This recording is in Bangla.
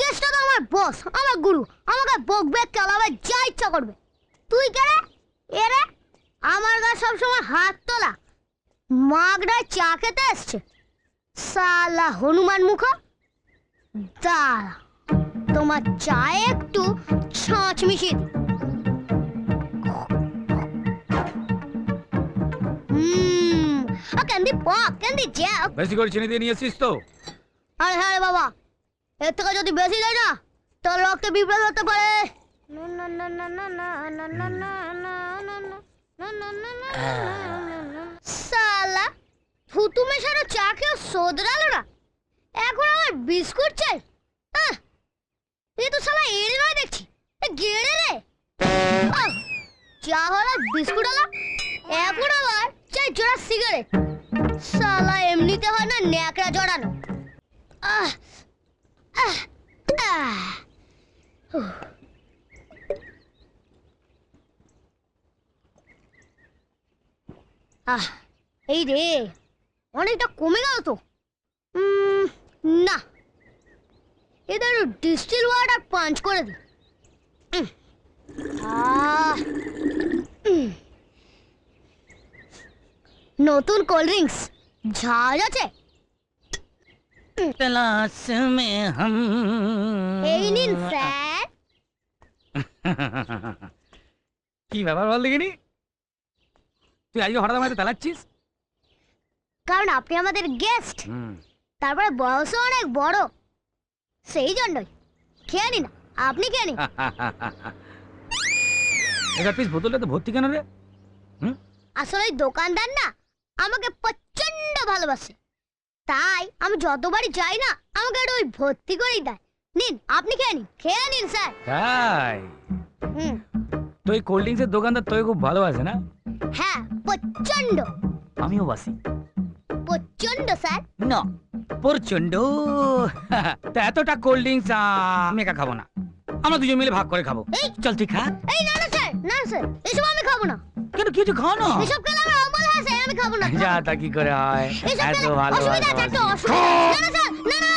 কেসটা তো আমার বস, আমার গুরু, আমাকে বকবে চালাবে যা ইচ্ছা করবে। তুই কে রে? এরে আমার গা সবসময় হাত তোলা, মাগড়ায় চা খেতে এসছে সালা হনুমান মুখ। দাঁড়া, তোমার চায়ে একটু ছাঁচ মিশিয়ে দি। Candy pop, candy jack. বেশি করে চিনি দিয়ে নিয়েছিস তো? আরে হ্যাঁ রে বাবা, এর থেকে যদি বেশি দেয় না তোর রক্তে বিপ্লব হতে পারে। সালা থুতু মেশানো চা খেয়ে শোধরালো না, এখন আমার বিস্কুট চাই। এ তো শালা এড়ে নয় দেখছি, গেড়ে রে। চা হলো, বিস্কুট হলো, এখন আবার চাই জোড়া সিগারেট। শালা এমনিতে হয় না ন্যাকড়া জড়ানো। এই রে অনেকটা কমে গেল তো। না, এদের ডিস্টিল ওয়াটার পাঞ্চ করে দি। নতুন কোল্ড ড্রিঙ্কস ঝাঁজ আছে? तलाश में हम। এই নিন স্যার। কি ব্যাপার বল দেখিনি, তুই আজকে হঠাৎ আমাকে তালাচ্ছিস? কারণ আপনি আমাদের গেস্ট, তারপরে বয়সও অনেক বড়, সেই জন্যই। খেয়ে নিন, আপনি খেয়ে নিন। এটা পিস বোতলটা তো ভর্তি কেন রে? আসলে ওই দোকানদার না আমাকে প্রচন্ড ভালোবাসে, তাই আমি যতবারই যাই না আমাকে একটু ওই ভর্তি করেই দেয়। নিন, আপনি খেয়ে নিন, খেয়ে নিন স্যার। তাই তো এই কোল্ড ড্রিঙ্কসের দোকানদার তোকে খুব ভালোবাসে না? হ্যাঁ, প্রচন্ড। আমিও বাসি। প্রচন্ড স্যার? না, প্রচন্ড। তা এতটা কোল্ড ড্রিঙ্কস আমি একা খাবো না, আমরা দুজন মিলে ভাগ করে খাবো। চল তুই খা। এই না না স্যার, না স্যার, এসব আমি খাবো না। কেন, কিছু খাও না। এসব খেলে আমার অমল হয় স্যার, আমি খাবো না। যা, তা কি করে হয়? এত ভালো অসুবিধা আছে, একটা অসুবিধা। না না স্যার, না না।